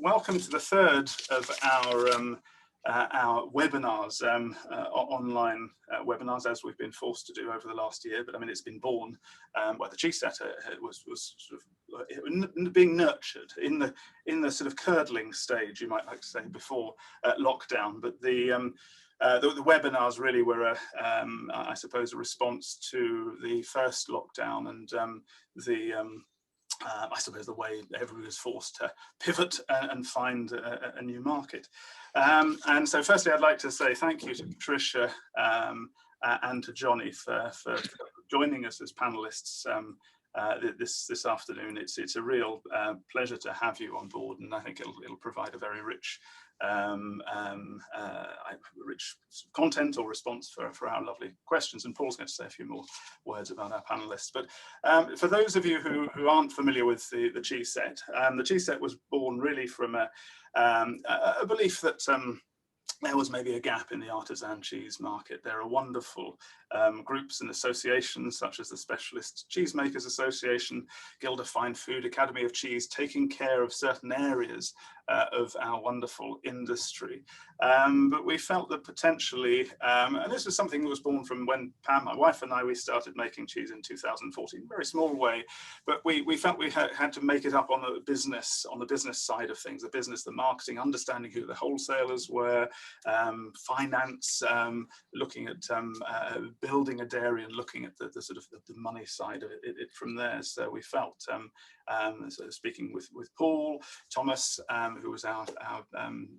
Welcome to the third of our webinars, online webinars, as we've been forced to do over the last year. But I mean, it's been born by the cheese set. It was sort of being nurtured in the sort of curdling stage, you might like to say, before lockdown. But the webinars really were, I suppose, a response to the first lockdown and I suppose the way everyone was forced to pivot and find a new market. And so firstly, I'd like to say thank you to Patricia and to Jonny for joining us as panelists this afternoon. It's a real pleasure to have you on board, and I think it'll provide a very rich rich content or response for our lovely questions. And Paul's going to say a few more words about our panelists. But for those of you who aren't familiar with the cheese set was born really from a belief that there was maybe a gap in the artisan cheese market. There are wonderful groups and associations such as the Specialist Cheesemakers Association, Guild of Fine Food, Academy of Cheese, taking care of certain areas of our wonderful industry. But we felt that potentially, and this was something that was born from when Pam, my wife, and we started making cheese in 2014, very small way, but we felt we had to make it up on the business side of things, the marketing, understanding who the wholesalers were, finance, looking at building a dairy and looking at the sort of the money side of it from there. So we felt, so speaking with Paul, Thomas, who was our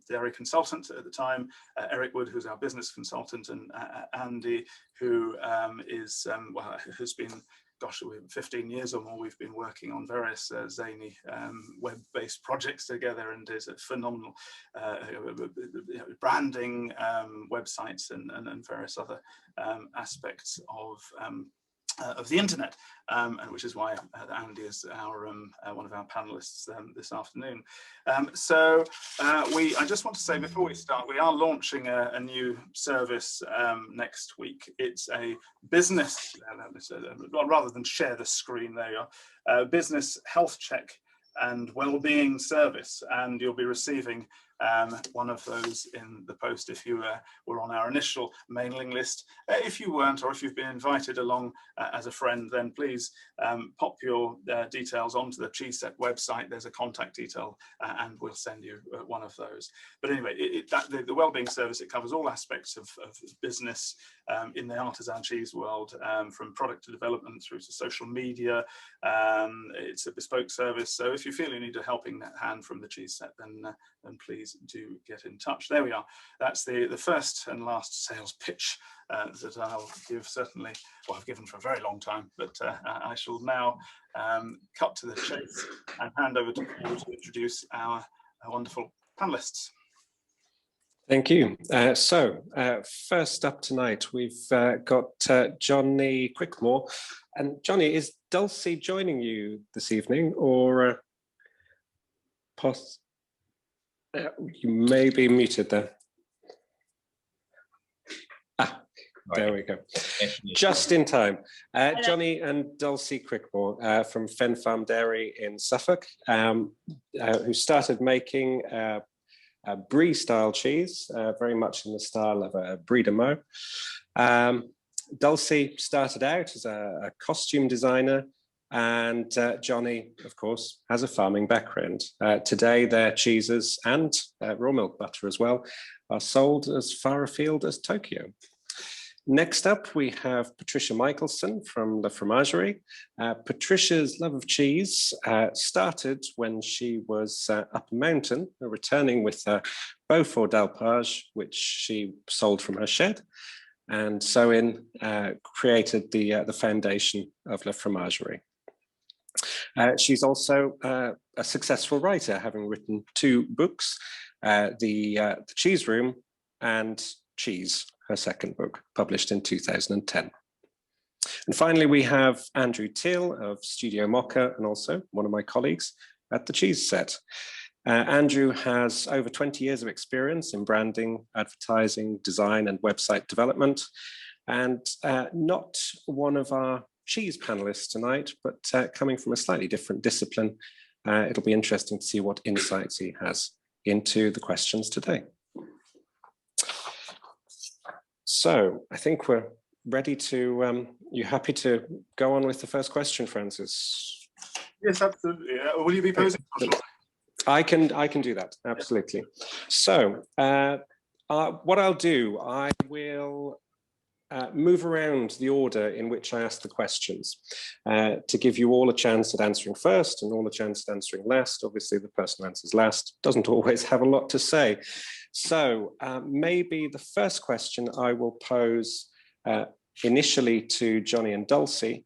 dairy consultant at the time, Eric Wood, who's our business consultant, and Andy, who has been, gosh, 15 years or more, we've been working on various zany web-based projects together, and is a phenomenal branding, websites, and various other aspects of the internet, and which is why Andy is our one of our panelists this afternoon. I just want to say before we start, we are launching a new service next week. It's a business, rather than share the screen, there you are, business health check and well-being service, and you'll be receiving one of those in the post if you were on our initial mailing list. If you weren't, or if you've been invited along as a friend, then please pop your details onto the Cheese Set website. There's a contact detail, and we'll send you one of those. But anyway, the wellbeing service, it covers all aspects of business in the artisan cheese world, from product to development through to social media. It's a bespoke service, so if you feel you need a helping hand from the Cheese Set, then please do get in touch. There we are. That's the first and last sales pitch that I'll give, certainly, well, I've given for a very long time, but I shall now cut to the chase and hand over to Paul to introduce our wonderful panelists. Thank you. First up tonight, we've got Jonny Crickmore. And Jonny, is Dulcie joining you this evening, or you may be muted there. There we go. Just in time. Jonny and Dulcie Crickmore from Fen Farm Dairy in Suffolk, who started making a brie-style cheese, very much in the style of a brie de meaux. Dulcie started out as a costume designer, and Jonny, of course, has a farming background. Today, their cheeses and raw milk butter as well are sold as far afield as Tokyo. Next up, we have Patricia Michelson from the Fromagerie. Patricia's love of cheese started when she was up a mountain, returning with Beaufort d'Alpage, which she sold from her shed, and so created the foundation of La Fromagerie. She's also a successful writer, having written 2 books, the Cheese Room and Cheese, her second book, published in 2010. And finally, we have Andrew Teal of Studio Mocha, and also one of my colleagues at the Cheese Set. Andrew has over 20 years of experience in branding, advertising, design, and website development, and not one of our cheese panelists tonight, but coming from a slightly different discipline. It'll be interesting to see what insights he has into the questions today. So I think we're ready to, you happy to go on with the first question, Francis? Yes, absolutely. Will you be posing? I can do that, absolutely. So what I'll do, I will move around the order in which I ask the questions to give you all a chance at answering first and all a chance at answering last. Obviously, the person who answers last doesn't always have a lot to say. So maybe the first question I will pose initially to Jonny and Dulcie.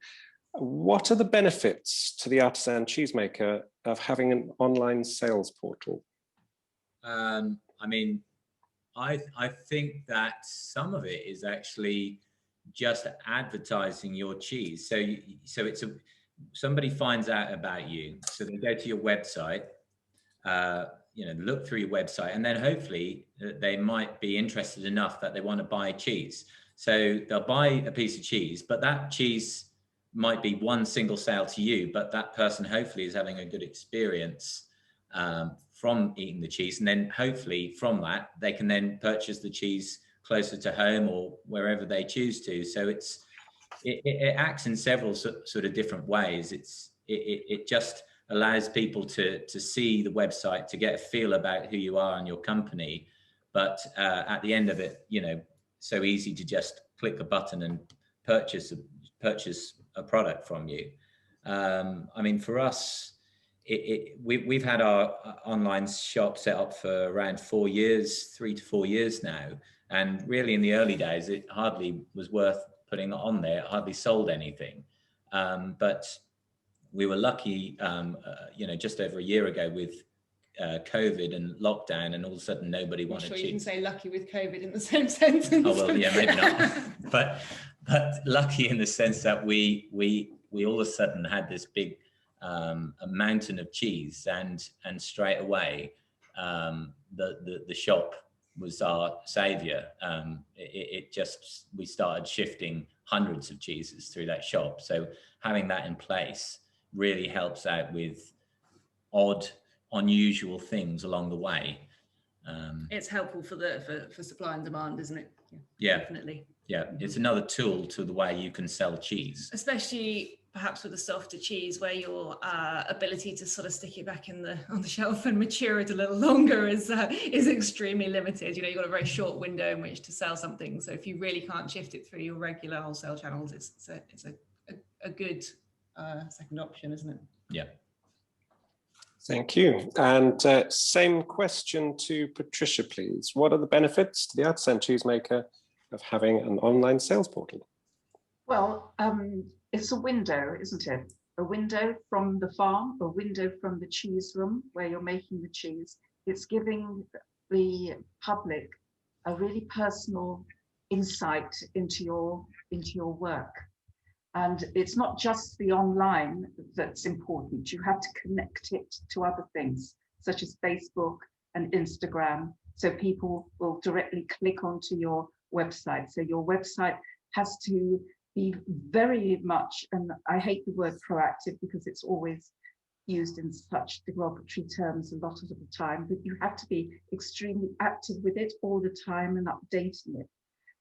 What are the benefits to the artisan cheesemaker of having an online sales portal? I mean, I think that some of it is actually just advertising your cheese. So it's somebody finds out about you, so they go to your website, look through your website, and then hopefully they might be interested enough that they want to buy cheese. So they'll buy a piece of cheese, but that cheese might be one single sale to you, but that person hopefully is having a good experience from eating the cheese, and then hopefully from that they can then purchase the cheese closer to home or wherever they choose to. So it acts in several sort of different ways. It just allows people to see the website, to get a feel about who you are and your company, but at the end of it, so easy to just click a button and purchase a product from you. I mean, for us, we've had our online shop set up for around 4 years, 3 to 4 years now. And really in the early days, it hardly was worth putting it on there. It hardly sold anything. But we were lucky, just over a year ago with COVID and lockdown, and all of a sudden nobody wanted cheese. You can say lucky with COVID in the same sentence. Oh, well, yeah, maybe not. But lucky in the sense that we all of a sudden had this big a mountain of cheese, and straight away the shop was our savior. We started shifting hundreds of cheeses through that shop. So having that in place really helps out with odd, unusual things along the way. It's helpful for supply and demand, isn't it? Yeah, definitely. Yeah, it's another tool to the way you can sell cheese, especially perhaps with a softer cheese, where your ability to sort of stick it back on the shelf and mature it a little longer is extremely limited. You've got a very short window in which to sell something. So if you really can't shift it through your regular wholesale channels, it's a good second option, isn't it? Yeah. Thank you. And same question to Patricia, please. What are the benefits to the artisan cheesemaker of having an online sales portal? Well, it's a window, isn't it? A window from the farm, a window from the cheese room where you're making the cheese. It's giving the public a really personal insight into your work. And it's not just the online that's important. You have to connect it to other things, such as Facebook and Instagram, so people will directly click onto your website. So your website has to be very much, and I hate the word proactive because it's always used in such derogatory terms a lot of the time, but you have to be extremely active with it all the time and updating it,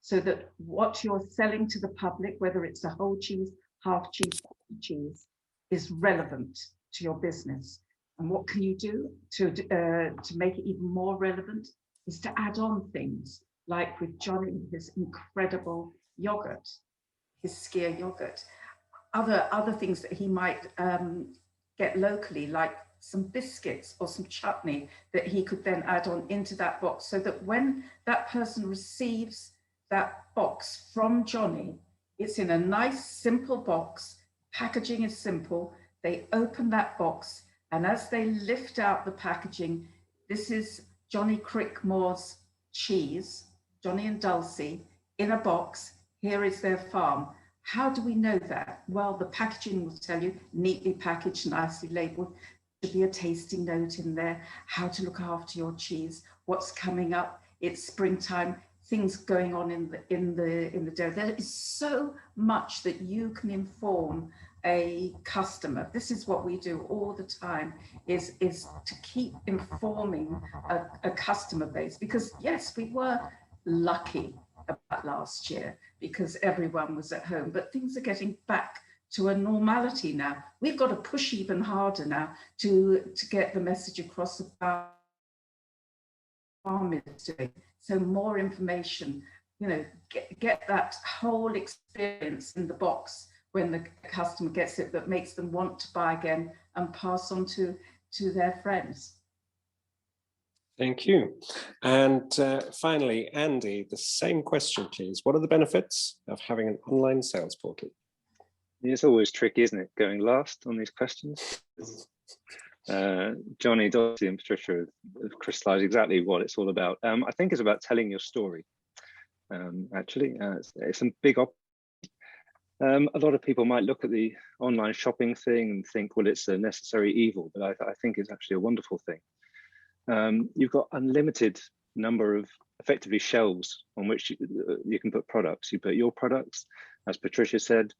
so that what you're selling to the public, whether it's a whole cheese, half cheese, cheese, is relevant to your business. And what can you do to make it even more relevant is to add on things, like with Jonny, his incredible yogurt, his skyr yogurt, other things that he might get locally, like some biscuits or some chutney that he could then add on into that box, so that when that person receives that box from Jonny, it's in a nice, simple box. Packaging is simple. They open that box, and as they lift out the packaging, this is Jonny Crickmore's cheese, Jonny and Dulcie, in a box. Here is their farm. How do we know that? Well, the packaging will tell you, neatly packaged, nicely labeled. There'll be a tasting note in there, how to look after your cheese, what's coming up. It's springtime, things going on in the dough. There is so much that you can inform a customer, this is what we do all the time, is to keep informing a customer base, because yes, we were lucky about last year because everyone was at home, but things are getting back to a normality now. We've got to push even harder now to get the message across about farm is doing. So more information, you know, get that whole experience in the box when the customer gets it, that makes them want to buy again and pass on to their friends. Thank you. And finally, Andy, the same question, please. What are the benefits of having an online sales portal? It's always tricky, isn't it, going last on these questions? Jonny, Dulcie and Patricia have crystallized exactly what it's all about. I think it's about telling your story, actually. It's a big opportunity. A lot of people might look at the online shopping thing and think, well, it's a necessary evil, but I think it's actually a wonderful thing. You've got unlimited number of effectively shelves on which you can put products. You put your products, as Patricia said,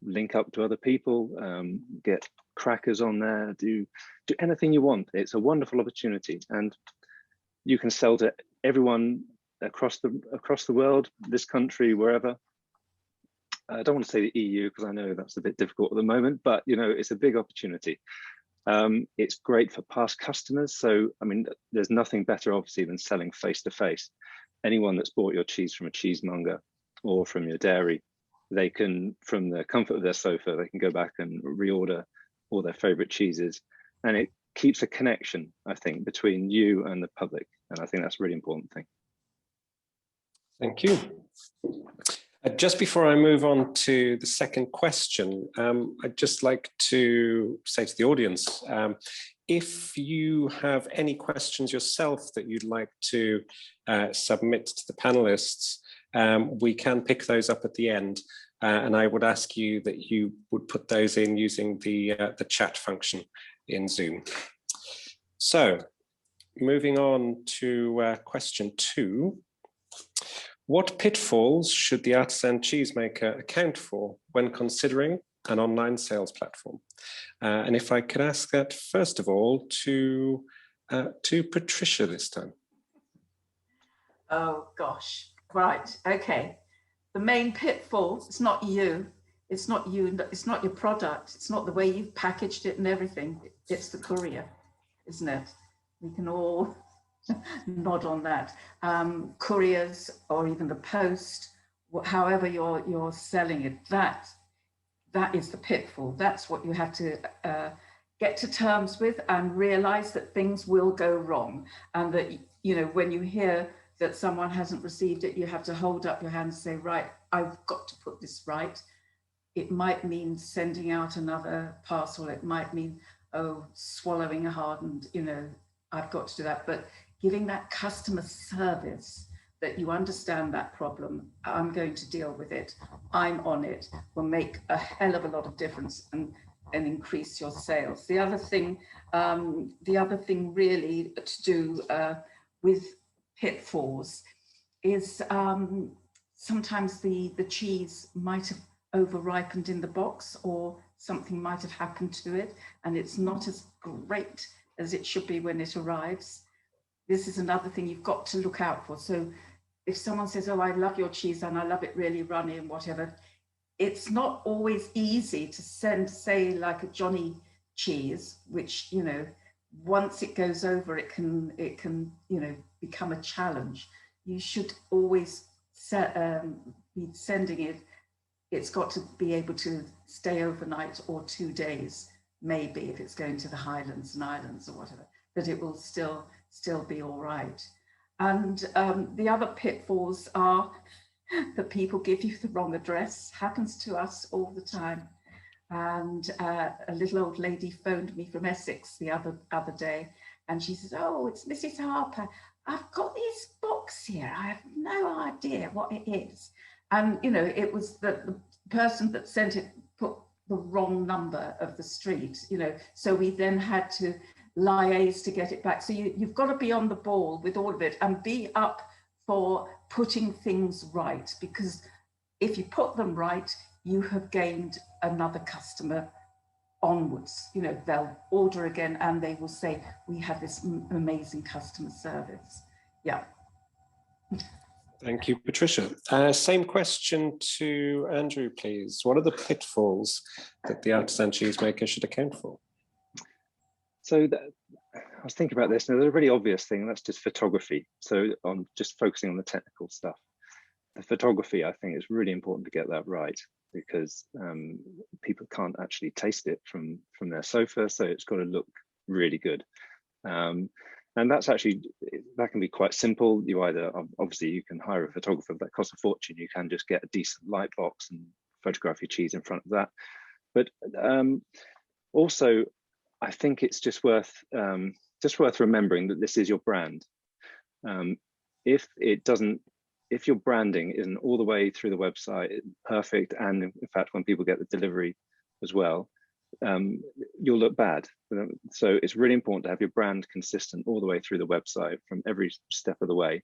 link up to other people, get crackers on there, do anything you want. It's a wonderful opportunity, and you can sell to everyone across the world, this country, wherever. I don't want to say the EU because I know that's a bit difficult at the moment, but you know, it's a big opportunity. It's great for past customers. So, I mean, there's nothing better obviously than selling face to face. Anyone that's bought your cheese from a cheesemonger or from your dairy, they can, from the comfort of their sofa, they can go back and reorder all their favorite cheeses. And it keeps a connection, I think, between you and the public. And I think that's a really important thing. Thank you. Just before I move on to the second question, I'd just like to say to the audience, if you have any questions yourself that you'd like to submit to the panelists, we can pick those up at the end. And I would ask you that you would put those in using the chat function in Zoom. So moving on to question 2. What pitfalls should the artisan cheesemaker account for when considering an online sales platform? And if I could ask that first of all to Patricia this time. Oh gosh, right, okay. The main pitfall, it's not you, it's not your product, it's not the way you've packaged it and everything, it's the courier, isn't it? We can all nod on that. Couriers or even the post, however you're selling it, that is the pitfall. That's what you have to get to terms with and realize that things will go wrong, and that, you know, when you hear that someone hasn't received it, you have to hold up your hand and say, right, I've got to put this right. It might mean sending out another parcel. It might mean, oh, swallowing a hardened, you know, I've got to do that. But giving that customer service, that you understand that problem, I'm going to deal with it, I'm on it, will make a hell of a lot of difference and increase your sales. The other thing really to do with pitfalls is sometimes the cheese might have over-ripened in the box, or something might have happened to it, and it's not as great as it should be when it arrives. This is another thing you've got to look out for. So if someone says, oh, I love your cheese and I love it really runny and whatever, it's not always easy to send, say, like a Jonny cheese, which, you know, once it goes over, it can, you know, become a challenge. You should always be sending it. It's got to be able to stay overnight or 2 days, maybe, if it's going to the Highlands and Islands or whatever, that it will still be all right. And the other pitfalls are that people give you the wrong address. Happens to us all the time. And a little old lady phoned me from Essex the other day, and she says, oh, it's Mrs. Harper. I've got this box here. I have no idea what it is. And, you know, it was the person that sent it put the wrong number of the street, you know, so we then had to liaise to get it back. So you've got to be on the ball with all of it and be up for putting things right, because if you put them right, you have gained another customer onwards. You know, they'll order again and they will say, we have this amazing customer service. Yeah. Thank you, Patricia. Same question to Andrew, please. What are the pitfalls that the artisan cheesemaker should account for? So I was thinking about this, and there's a really obvious thing, and that's just photography. So I'm just focusing on the technical stuff. The photography, I think, is really important to get that right, because people can't actually taste it from their sofa, so it's got to look really good. And that's actually, that can be quite simple. You either, obviously you can hire a photographer, that costs a fortune. You can just get a decent light box and photograph your cheese in front of that. But also, I think it's just worth remembering that this is your brand. If your branding isn't all the way through the website perfect, and in fact, when people get the delivery as well, you'll look bad. So it's really important to have your brand consistent all the way through the website from every step of the way.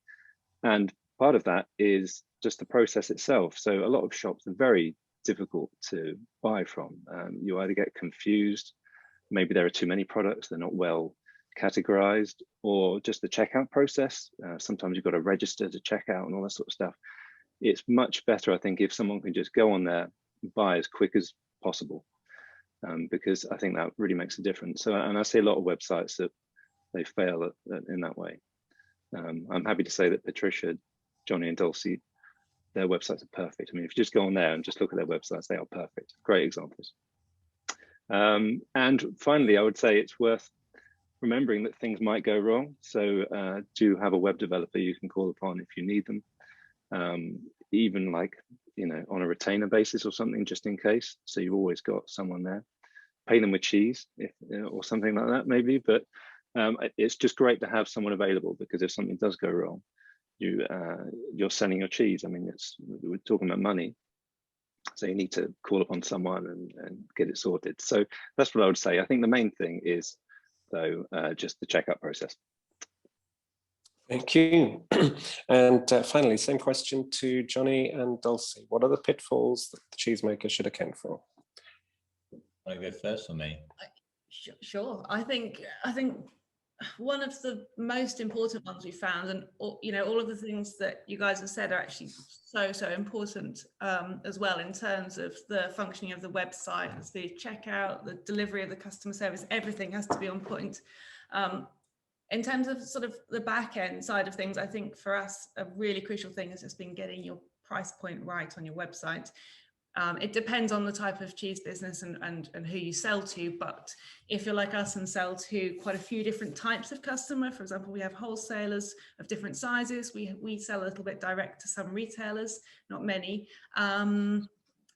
And part of that is just the process itself. So a lot of shops are very difficult to buy from. You either get confused, maybe there are too many products, they're not well categorized, or just the checkout process. Sometimes you've got to register to check out and all that sort of stuff. It's much better, I think, if someone can just go on there and buy as quick as possible. Because I think that really makes a difference. So, and I see a lot of websites that they fail in that way. I'm happy to say that Patricia, Jonny and Dulcie, their websites are perfect. I mean, if you just go on there and just look at their websites, they are perfect. Great examples. And finally, I would say it's worth remembering that things might go wrong. So do have a web developer you can call upon if you need them. Even like, you know, on a retainer basis or something, just in case. So you've always got someone there. Pay them with cheese, or something like that, maybe. But it's just great to have someone available, because if something does go wrong, you're selling your cheese. I mean, we're talking about money, so you need to call upon someone and get it sorted. So that's what I would say. I think the main thing is, though, just the checkout process. Thank you. And finally, same question to Jonny and Dulcie. What are the pitfalls that the cheesemaker should account for? Want to go first, or me? Sure. I think one of the most important ones we found, and you know, all of the things that you guys have said are actually so important as well, in terms of the functioning of the website, as the checkout, the delivery of the customer service, everything has to be on point. In terms of sort of the back end side of things, I think for us, a really crucial thing has just been getting your price point right on your website. It depends on the type of cheese business and who you sell to, but if you're like us and sell to quite a few different types of customer, for example, we have wholesalers of different sizes, we sell a little bit direct to some retailers, not many. And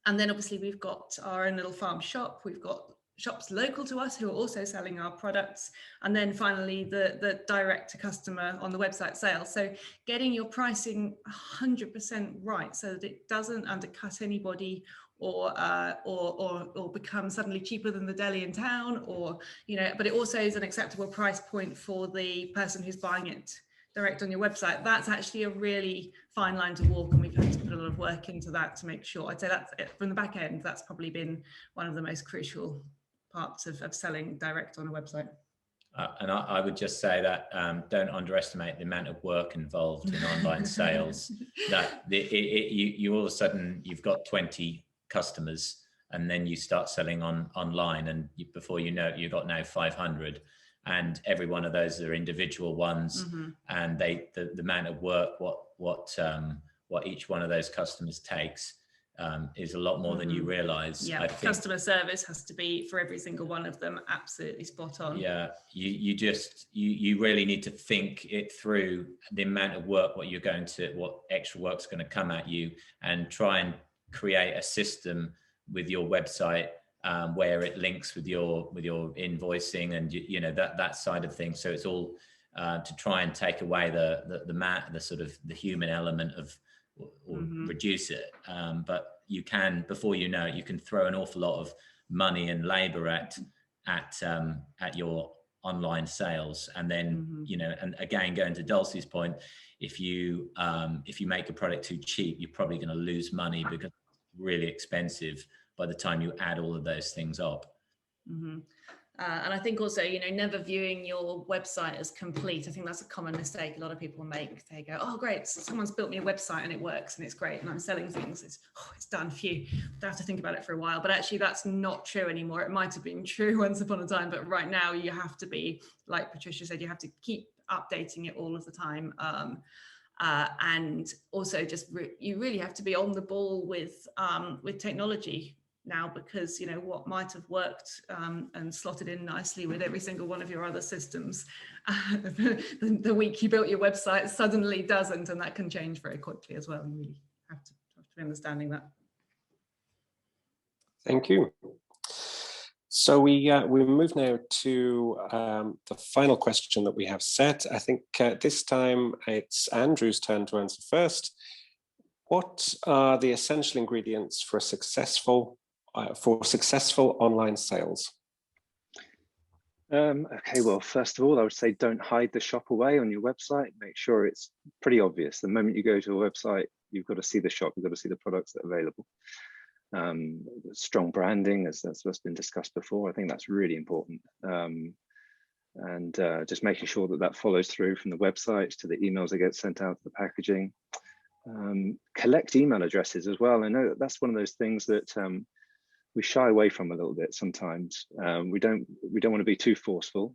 then obviously we've got our own little farm shop, we've got shops local to us who are also selling our products, and then finally the direct to customer on the website sales. So getting your pricing 100% right, so that it doesn't undercut anybody or become suddenly cheaper than the deli in town, or, you know, but it also is an acceptable price point for the person who's buying it direct on your website. That's actually a really fine line to walk, and we've had to put a lot of work into that to make sure. I'd say that's from the back end, that's probably been one of the most crucial parts of selling direct on a website. And I would just say that don't underestimate the amount of work involved in online sales. That you all of a sudden you've got 20 customers, and then you start selling online, and before you know it, you've got now 500, and every one of those are individual ones, and the amount of work what each one of those customers takes is a lot more than you realize. Yeah, customer service has to be, for every single one of them, absolutely spot on. Yeah, you really need to think it through, the amount of work, what extra work's going to come at you, and try and create a system with your website where it links with your invoicing and you know that side of things. So it's all to try and take away the sort of the human element of, or reduce it, but you can, before you know it, you can throw an awful lot of money and labor at your online sales, and then you know, and again, going to Dulcie's point, if you make a product too cheap, you're probably going to lose money, because really expensive by the time you add all of those things up. Mm-hmm. And I think also, you know, never viewing your website as complete. I think that's a common mistake a lot of people make. They go, oh, great, someone's built me a website and it works and it's great and I'm selling things. It's done, phew. I have to think about it for a while. But actually, that's not true anymore. It might have been true once upon a time, but right now you have to be, like Patricia said, you have to keep updating it all of the time. And also just you really have to be on the ball with technology now, because you know what might have worked and slotted in nicely with every single one of your other systems the week you built your website suddenly doesn't, and that can change very quickly as well. You really have to be understanding that. Thank you. So we move now to the final question that we have set. I think this time it's Andrew's turn to answer first. What are the essential ingredients for successful online sales? Okay, well, first of all, I would say don't hide the shop away on your website. Make sure it's pretty obvious. The moment you go to a website, you've got to see the shop, you've got to see the products that are available. Strong branding, as that's what's been discussed before. I think that's really important. And just making sure that that follows through from the websites to the emails that get sent out to the packaging. Collect email addresses as well. I know that that's one of those things that we shy away from a little bit sometimes. We don't want to be too forceful,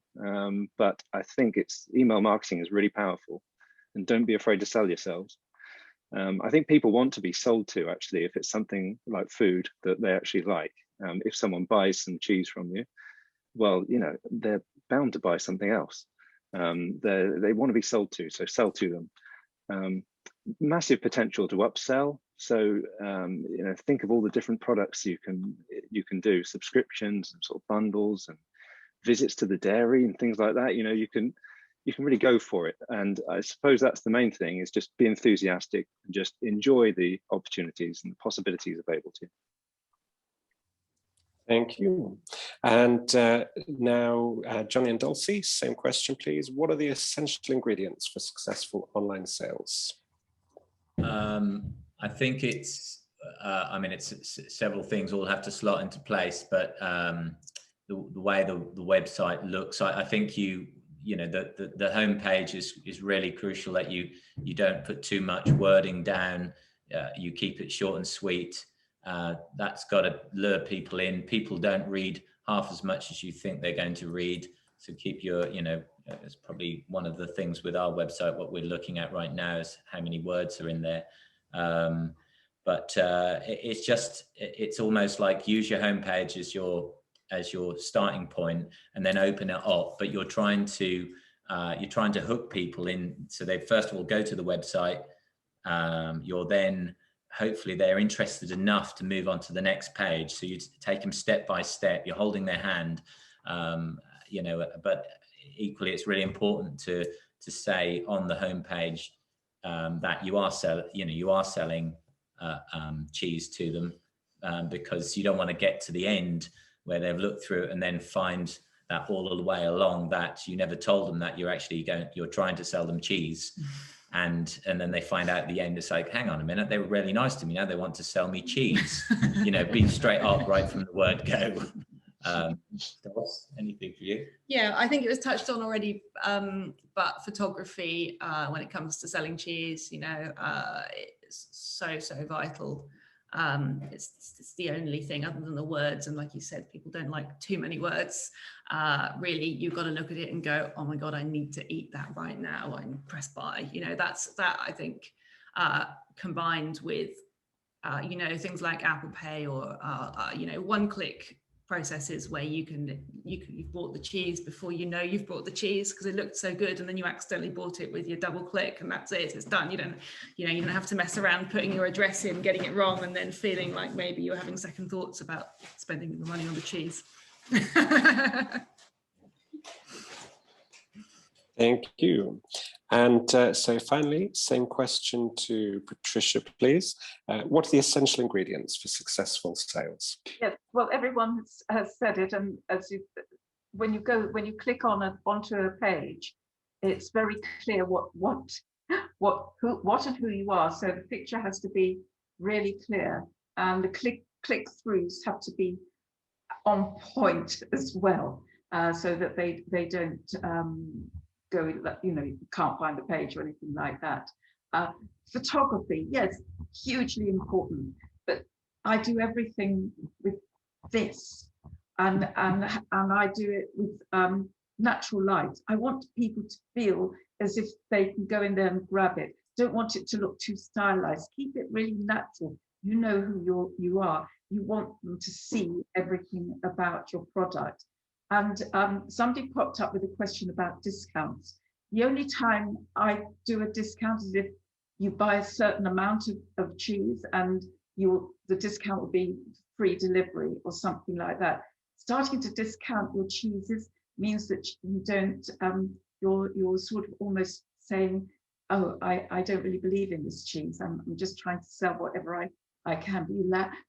but I think email marketing is really powerful, and don't be afraid to sell yourselves. I think people want to be sold to, actually, if it's something like food that they actually like. If someone buys some cheese from you, well, you know, they're bound to buy something else. They want to be sold to, so sell to them. Massive potential to upsell. So, you know, think of all the different products you can do, subscriptions and sort of bundles and visits to the dairy and things like that. You know, you can really go for it. And I suppose that's the main thing, is just be enthusiastic and just enjoy the opportunities and the possibilities available to you. Thank you. And now, Jonny and Dulcie, same question, please. What are the essential ingredients for successful online sales? I think it's, I mean, it's several things all have to slot into place, but the way the website looks, I think you know, the homepage is really crucial, that you don't put too much wording down. You keep it short and sweet. That's got to lure people in. People don't read half as much as you think they're going to read. So keep your, you know, it's probably one of the things with our website, what we're looking at right now is how many words are in there. But it's almost like use your homepage as your starting point, and then open it up. But you're trying to hook people in, so they first of all go to the website. You're then, hopefully they're interested enough to move on to the next page. So you take them step by step. You're holding their hand, you know. But equally, it's really important to say on the homepage that you are selling cheese to them, because you don't want to get to the end where they've looked through it and then find that all the way along that you never told them that you're trying to sell them cheese. And then they find out at the end, it's like, hang on a minute, they were really nice to me, now they want to sell me cheese. You know, be straight up right from the word go. Anything for you? Yeah, I think it was touched on already, but photography, when it comes to selling cheese, you know, it's so vital. It's the only thing other than the words, and like you said, people don't like too many words. Really, you've got to look at it and go, oh my god, I need to eat that right now, and press buy. You know, that I think combined with you know, things like Apple Pay or you know, one-click processes where you've bought the cheese before you know you've bought the cheese, because it looked so good, and then you accidentally bought it with your double click, and that's it, it's done. You don't have to mess around putting your address in, getting it wrong, and then feeling like maybe you're having second thoughts about spending the money on the cheese. Thank you. And so finally, same question to Patricia, please. What are the essential ingredients for successful sales? Yes, well, everyone has said it, and when you click onto a page, it's very clear what and who you are. So the picture has to be really clear, and the click-throughs have to be on point as well, so that they don't go, you know, you can't find the page or anything like that. Photography, yes, hugely important, but I do everything with this, and I do it with natural light. I want people to feel as if they can go in there and grab it. Don't want it to look too stylized. Keep it really natural. You know who you are. You want them to see everything about your product. And somebody popped up with a question about discounts. The only time I do a discount is if you buy a certain amount of cheese, and the discount will be free delivery or something like that. Starting to discount your cheeses means that you don't, you're sort of almost saying, oh, I don't really believe in this cheese. I'm just trying to sell whatever I can.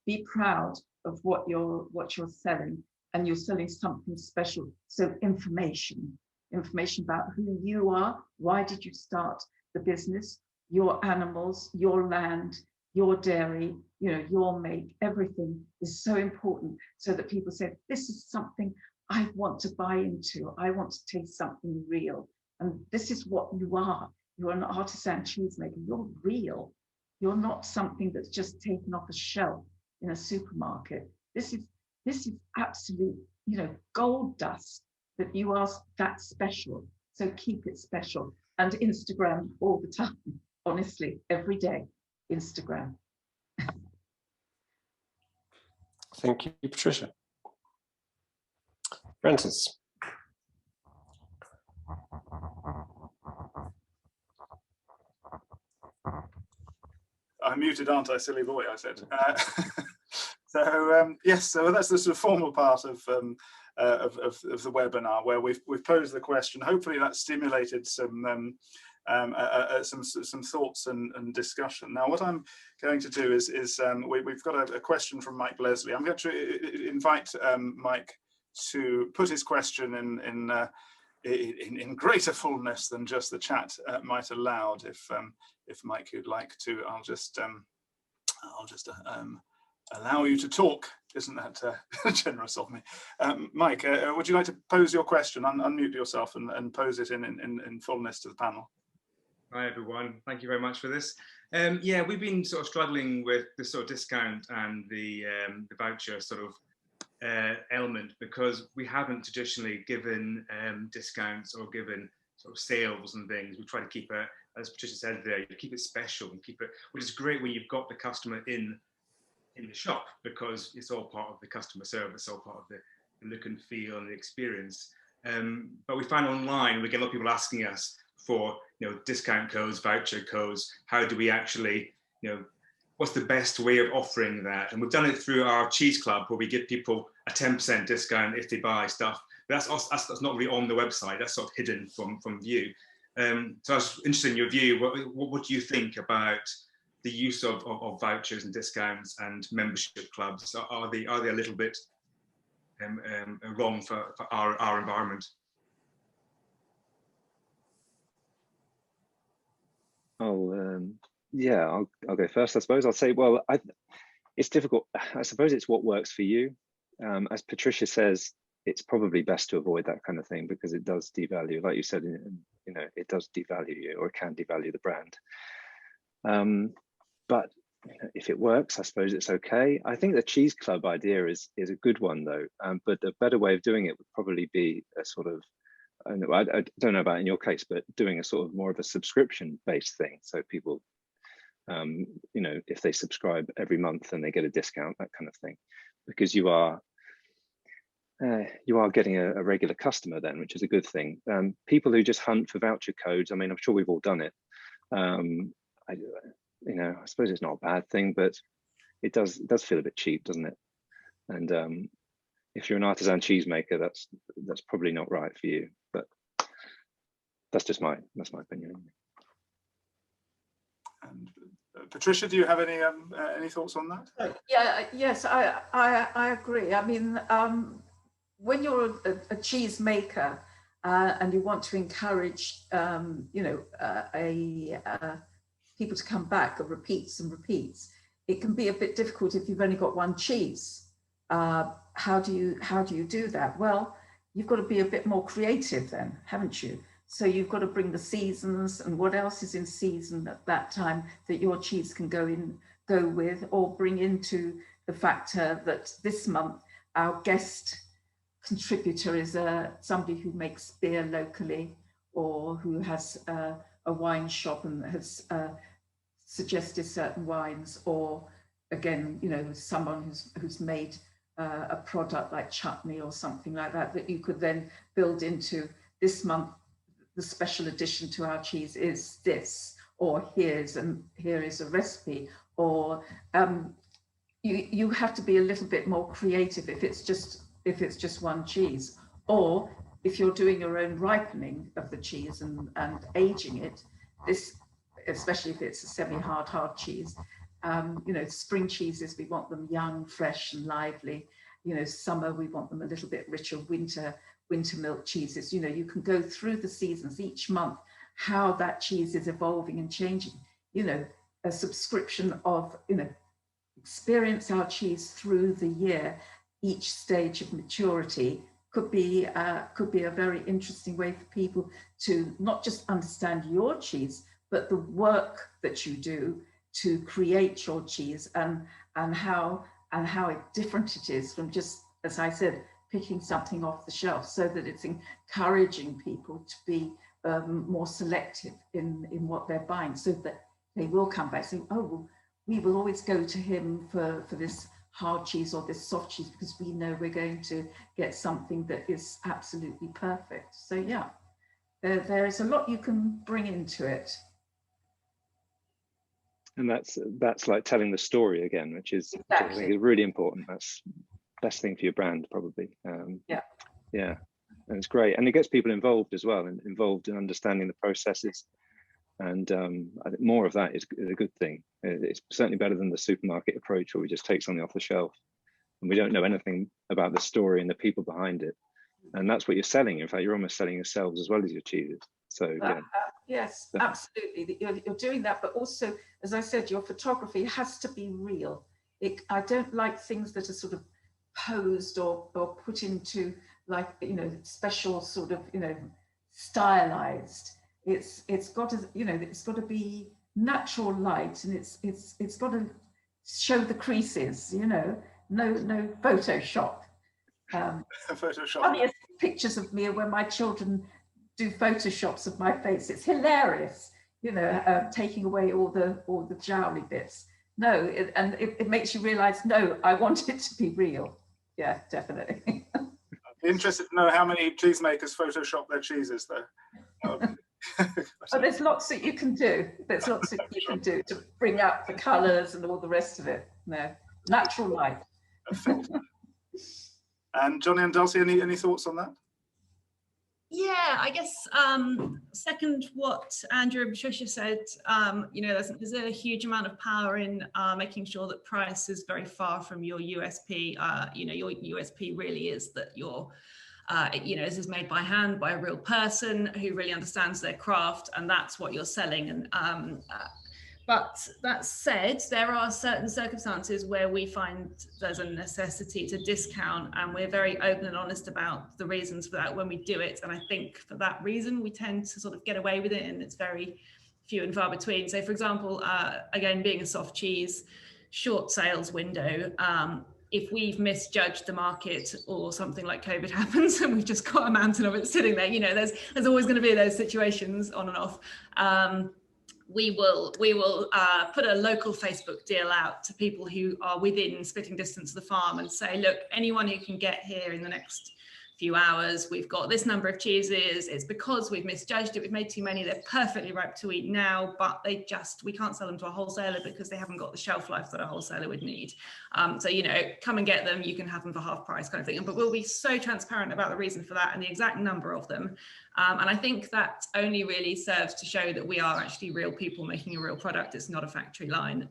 Be proud of what you're selling, and you're selling something special. So information about who you are, why did you start the business, your animals, your land, your dairy, you know, your make, everything is so important, so that people say, this is something I want to buy into. I want to taste something real. And this is what you are. You're an artisan cheesemaker. You're real. You're not something that's just taken off a shelf in a supermarket. This is absolute, you know, gold dust, that you are that special. So keep it special. And Instagram all the time, honestly, every day, Instagram. Thank you, Patricia. Francis. I'm muted, aren't I, silly boy? I said. So yes, so that's the sort of formal part of the webinar, where we've posed the question. Hopefully, that stimulated some thoughts and discussion. Now, what I'm going to do is we've got a question from Mike Leslie. I'm going to invite Mike to put his question in greater fullness than just the chat might allow. If Mike would like to, I'll just allow you to talk. Isn't that generous of me? Mike, would you like to pose your question? Unmute yourself and pose it in fullness to the panel. Hi everyone, thank you very much for this. Yeah, we've been sort of struggling with the sort of discount and the voucher sort of element, because we haven't traditionally given discounts or given sort of sales and things. We try to keep it, as Patricia said there, you keep it special and keep it, which is great when you've got the customer in the shop, because it's all part of the customer service, all part of the look and feel and the experience. But we find online, we get a lot of people asking us for, you know, discount codes, voucher codes. How do we actually, you know, what's the best way of offering that? And we've done it through our cheese club, where we give people a 10% discount if they buy stuff. But that's not really on the website. That's sort of hidden from view. So I was interested in your view. What do you think about the use of vouchers and discounts and membership clubs? Are they a little bit wrong for our environment? Yeah, I'll go first, I suppose. I'll say, well, it's difficult. I suppose it's what works for you. As Patricia says, it's probably best to avoid that kind of thing, because it does devalue, like you said, you know, it does devalue you, or it can devalue the brand. But you know, if it works, I suppose it's okay. I think the cheese club idea is a good one, though. But a better way of doing it would probably be a sort of, I don't know about in your case, but doing a sort of more of a subscription-based thing. So people, you know, if they subscribe every month and they get a discount, that kind of thing, because you are getting a regular customer then, which is a good thing. People who just hunt for voucher codes, I mean, I'm sure we've all done it. You know, I suppose it's not a bad thing, but it does feel a bit cheap, doesn't it? And if you're an artisan cheesemaker, that's probably not right for you. But that's just my opinion. And Patricia, do you have any thoughts on that? Yeah, yes, I agree. I mean, when you're a cheesemaker and you want to encourage, you know, people to come back, or repeats and repeats, it can be a bit difficult if you've only got one cheese. How do you do that? Well, you've got to be a bit more creative then, haven't you? So you've got to bring the seasons and what else is in season at that time that your cheese can go with, or bring into the factor that this month our guest contributor is somebody who makes beer locally, or who has a wine shop and has suggested certain wines, or again, you know, someone who's made a product like chutney or something like that, that you could then build into this month. The special addition to our cheese is this, or here is a recipe, or you have to be a little bit more creative if it's just one cheese, or if you're doing your own ripening of the cheese and aging it. This, especially if it's a semi-hard cheese, you know, spring cheeses, we want them young, fresh and lively. You know, summer we want them a little bit richer. Winter milk cheeses, you know, you can go through the seasons each month, how that cheese is evolving and changing. You know, a subscription of, you know, experience our cheese through the year, each stage of maturity could be a very interesting way for people to not just understand your cheese, but the work that you do to create your cheese, and how different it is from just, as I said, picking something off the shelf, so that it's encouraging people to be more selective in what they're buying, so that they will come back saying, oh, well, we will always go to him for this hard cheese or this soft cheese, because we know we're going to get something that is absolutely perfect. So yeah, there is a lot you can bring into it. And that's like telling the story again, which is, exactly. which I think is really important. That's best thing for your brand, probably. Yeah, and it's great, and it gets people involved as well, and involved in understanding the processes. And I think more of that is a good thing. It's certainly better than the supermarket approach, where we just take something off the shelf and we don't know anything about the story and the people behind it. And that's what you're selling. In fact, you're almost selling yourselves as well as your cheeses. So yeah. Yes, absolutely. You're doing that, but also, as I said, your photography has to be real. I don't like things that are sort of posed or put into, like, you know, special sort of, you know, stylized. It's got to, you know, it's got to be natural light, and it's got to show the creases, you know, no Photoshop. Photoshop. Funniest pictures of me are when my children do Photoshops of my face. It's hilarious, you know, taking away all the jowly bits. No, it makes you realize, no, I want it to be real. Yeah, definitely. I'd be interested to know how many cheesemakers Photoshop their cheeses, though. Oh, there's lots that you can do. There's lots that you can do to bring out the colours and all the rest of it. No, natural light. And Jonny and Dulcie, any thoughts on that? Yeah, I guess second what Andrew and Patricia said, you know, there's a huge amount of power in making sure that price is very far from your USP. You know, your USP really is that your you know, this is made by hand by a real person who really understands their craft, and that's what you're selling. And but that said, there are certain circumstances where we find there's a necessity to discount, and we're very open and honest about the reasons for that when we do it. And I think for that reason, we tend to sort of get away with it, and it's very few and far between. So for example, again, being a soft cheese, short sales window, if we've misjudged the market or something like COVID happens and we've just got a mountain of it sitting there, you know, there's always going to be those situations on and off. We will put a local Facebook deal out to people who are within spitting distance of the farm and say, look, anyone who can get here in the next few hours, we've got this number of cheeses. It's because we've misjudged it. We've made too many. They're perfectly ripe to eat now, but we can't sell them to a wholesaler because they haven't got the shelf life that a wholesaler would need. So, you know, come and get them. You can have them for half price kind of thing. But we'll be so transparent about the reason for that and the exact number of them. And I think that only really serves to show that we are actually real people making a real product. It's not a factory line.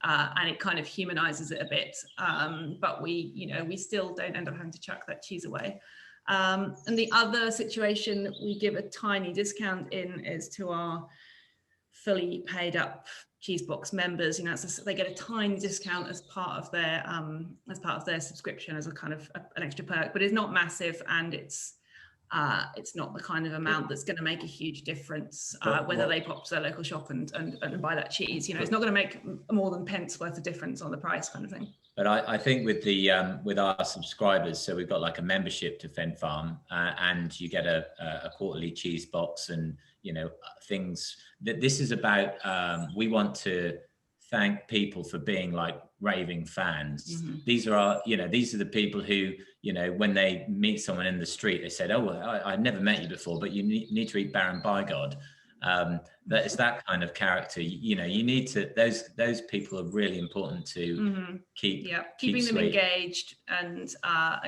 And it kind of humanizes it a bit, but we still don't end up having to chuck that cheese away. And the other situation that we give a tiny discount in is to our fully paid up cheese box members, you know, they get a tiny discount as part of their subscription as a kind of an extra perk, but it's not massive, and it's not the kind of amount that's going to make a huge difference whether they pop to their local shop and buy that cheese. You know, it's not going to make more than pence worth of difference on the price, kind of thing. But I think with the with our subscribers, so we've got like a membership to Fen Farm, and you get a quarterly cheese box, and you know, things that this is about. We want to thank people for being like raving fans. Mm-hmm. These are these are the people who, you know, when they meet someone in the street, they said, "Oh, well, I've never met you before, but you need to eat Baron Bygod." That it's that kind of character. You know, you need to. Those people are really important to keeping them engaged and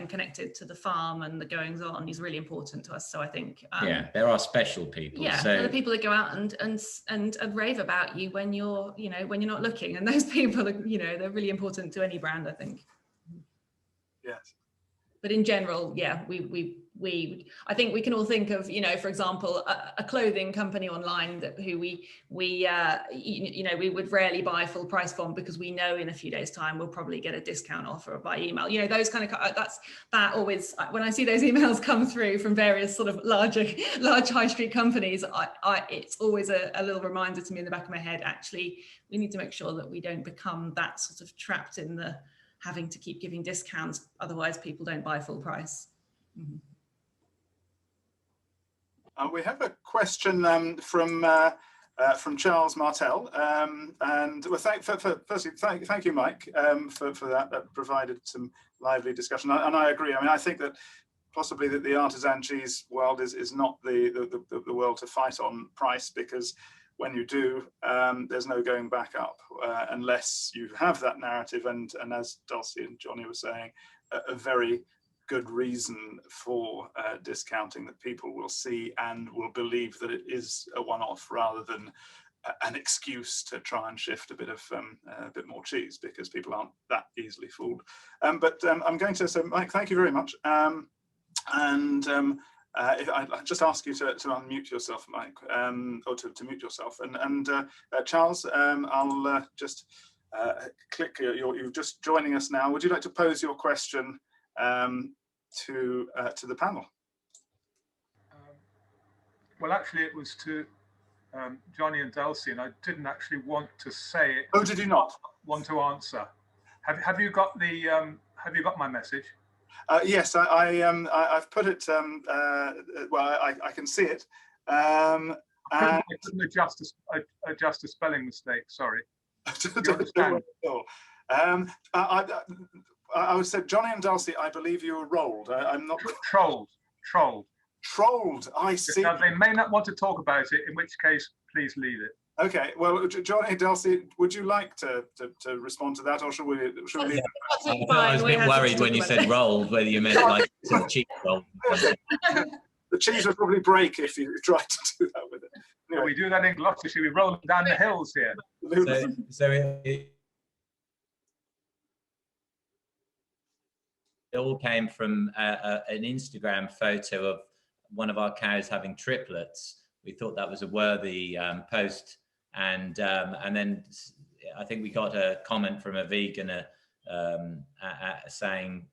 connected to the farm and the goings on is really important to us. So I think there are special people. Yeah, so the people that go out and rave about you when you're not looking, and those people are, you know, they're really important to any brand, I think. Yes. But in general, I think we can all think of, you know, for example, a clothing company online who we would rarely buy full price from, because we know in a few days' time we'll probably get a discount offer by email. You know, those kind of that always, when I see those emails come through from various sort of large high street companies, it's always a little reminder to me in the back of my head. Actually, we need to make sure that we don't become that sort of trapped in the having to keep giving discounts, otherwise people don't buy full price. Mm-hmm. We have a question from Charles Martel, and well, firstly, thank you, Mike, for that. That provided some lively discussion, and I agree. I mean, I think that possibly that the artisan cheese world is not the world to fight on price, because when you do, there's no going back up unless you have that narrative, and as Dulcie and Jonny were saying, a very good reason for discounting that people will see and will believe that it is a one-off, rather than an excuse to try and shift a bit more cheese, because people aren't that easily fooled. But I'm going to, so Mike, thank you very much. If I'd just ask you to unmute yourself, Mike, or to mute yourself. And Charles, I'll just click. You're just joining us now. Would you like to pose your question to the panel? Well, actually, it was to Jonny and Dulcie, and I didn't actually want to say it. Oh, did you not want to answer? Have you got the? Have you got my message? Yes, I've put it. Well, I can see it. I couldn't adjust a spelling mistake. Sorry. I would say, Jonny and Dulcie, I believe you were rolled. I'm not trolled. Trolled. I see. Now, they may not want to talk about it, in which case, please leave it. Okay. Well, Jonny and Dulcie, would you like to respond to that, or should we leave it? I was a bit worried when you said rolled, whether you meant like cheese roll. The cheese would probably break if you tried to do that with it. Anyway. Well, we do that in Gloucestershire. We roll down the hills here. So it all came from an Instagram photo of one of our cows having triplets. We thought that was a worthy post, and then I think we got a comment from a vegan saying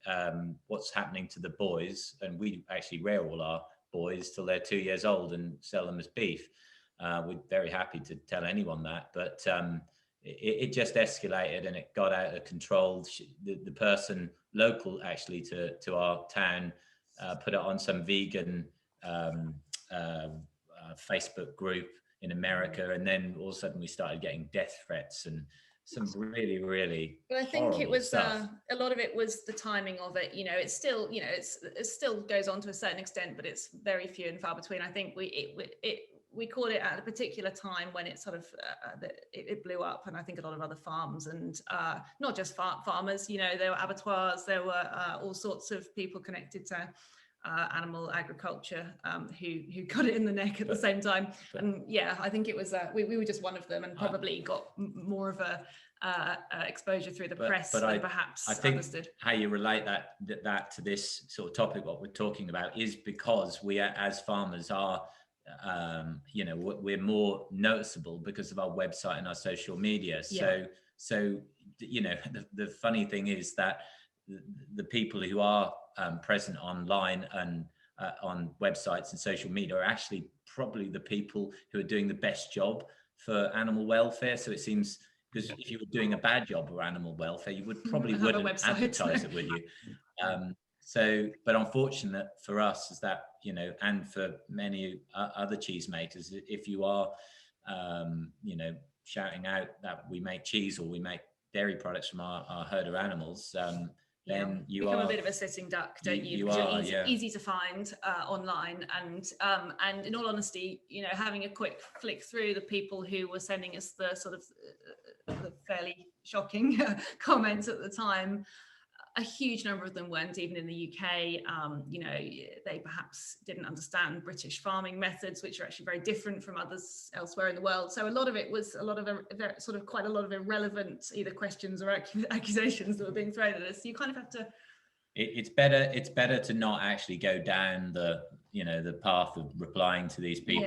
what's happening to the boys, and we actually rear all our boys till they're 2 years old and sell them as beef. We're very happy to tell anyone that, but it just escalated and it got out of control. The person local actually to our town put it on some vegan Facebook group in America, and then all of a sudden we started getting death threats and some really well, I think it was a lot of it was the timing of it. You know, it's still, you know, it still goes on to a certain extent, but it's very few and far between. I think we caught it at a particular time when it sort of it blew up, and I think a lot of other farms and not just farmers, you know, there were abattoirs, there were all sorts of people connected to animal agriculture who got it in the neck at the same time. And yeah, I think it was we were just one of them, and probably got more of a exposure through the press than perhaps I think others did. How you relate that to this sort of topic, what we're talking about, is because we as farmers are you know, we're more noticeable because of our website and our social media. So you know, the funny thing is that the people who are present online and on websites and social media are actually probably the people who are doing the best job for animal welfare. So it seems, because if you were doing a bad job of animal welfare, you would probably wouldn't advertise it, would you? So, but unfortunate for us is that, you know, and for many other cheesemakers, if you are, you know, shouting out that we make cheese or we make dairy products from our herd of animals, then you become are a bit of a sitting duck, don't you? You are, easy to find online, and in all honesty, you know, having a quick flick through the people who were sending us the sort of the fairly shocking comments at the time, a huge number of them weren't even in the UK. You know, they perhaps didn't understand British farming methods, which are actually very different from others elsewhere in the world. So a lot of it was quite a lot of irrelevant either questions or accusations that were being thrown at us. So you kind of have to. It's better to not actually go down the, you know, the path of replying to these people.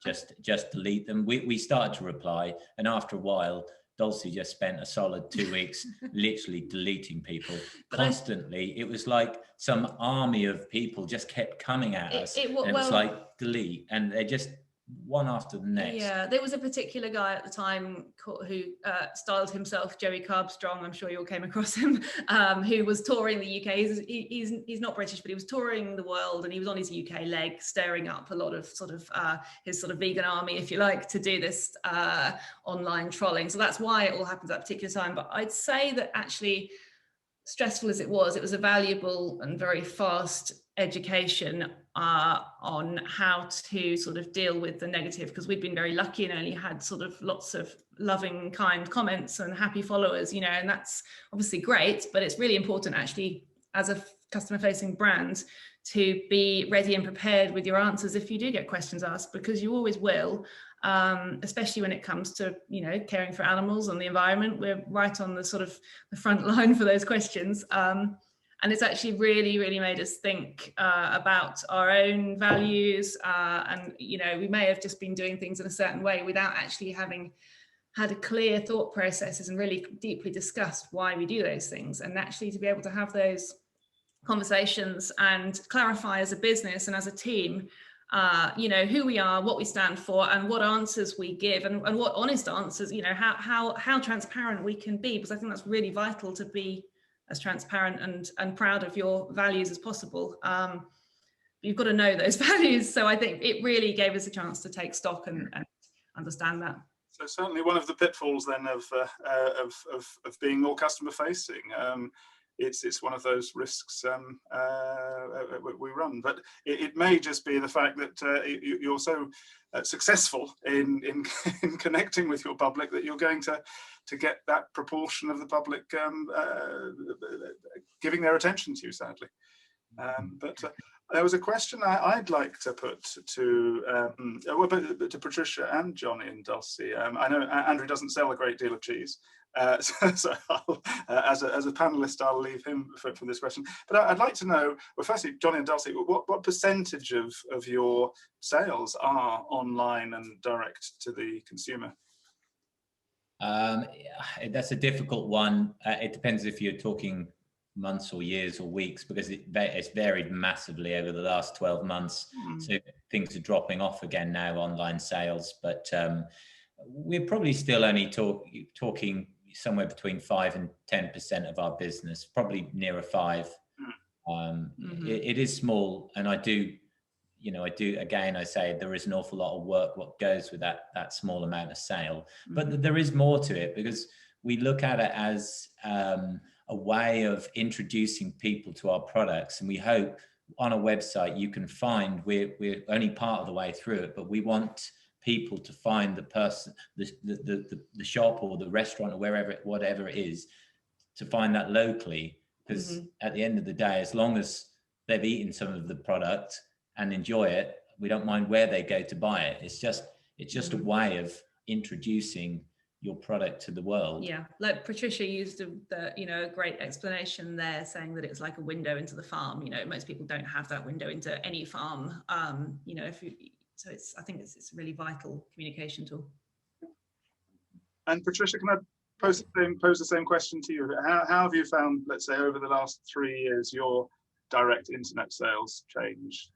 Yeah. Just delete them. We started to reply, and after a while, Dulcie just spent a solid 2 weeks literally deleting people constantly. It was like some army of people just kept coming at us. It was like delete, and they just one after the next. Yeah, there was a particular guy at the time who styled himself Joey Carb Strong. I'm sure you all came across him, who was touring the UK. He's not British, but he was touring the world, and he was on his UK leg, stirring up a lot of his sort of vegan army, if you like, to do this online trolling. So that's why it all happened at that particular time. But I'd say that actually, stressful as it was a valuable and very fast education on how to sort of deal with the negative, because we'd been very lucky and only had sort of lots of loving, kind comments and happy followers, you know, and that's obviously great, but it's really important actually as a customer facing brand to be ready and prepared with your answers if you do get questions asked, because you always will. Especially when it comes to, you know, caring for animals and the environment. We're right on the sort of the front line for those questions. And it's actually really, really made us think about our own values. And, you know, we may have just been doing things in a certain way without actually having had a clear thought processes and really deeply discussed why we do those things. And actually to be able to have those conversations and clarify as a business and as a team, you know, who we are, what we stand for, and what answers we give, and what honest answers, you know, how transparent we can be, because I think that's really vital to be as transparent and proud of your values as possible. You've got to know those values. So I think it really gave us a chance to take stock and understand that. So certainly one of the pitfalls then of being more customer facing. It's one of those risks we run, but it may just be the fact that you're so successful in connecting with your public that you're going to get that proportion of the public giving their attention to you, sadly. But there was a question I'd like to put to Patricia and Jonny and Dulcie. I know Andrew doesn't sell a great deal of cheese, so as a panelist, I'll leave him for this question. But I'd like to know, well, firstly, Jonny and Dulcie, what percentage of your sales are online and direct to the consumer? That's a difficult one. It depends if you're talking months or years or weeks, because it's varied massively over the last 12 months. So things are dropping off again now, online sales, but we're probably still only talking somewhere between 5 and 10% of our business, probably nearer 5. It is small, and I do, again, I say there is an awful lot of work what goes with that small amount of sale, but there is more to it, because we look at it as a way of introducing people to our products, and we hope on a website you can find, we're only part of the way through it, but we want people to find the person, the shop or the restaurant or whatever it is, to find that locally, because at the end of the day, as long as they've eaten some of the product and enjoy it, we don't mind where they go to buy it. It's just a way of introducing your product to the world. Yeah, like Patricia used a great explanation there, saying that it's like a window into the farm. You know, most people don't have that window into any farm. So I think it's a really vital communication tool. And Patricia, can I pose the same question to you? How have you found, let's say, over the last 3 years, your direct internet sales change?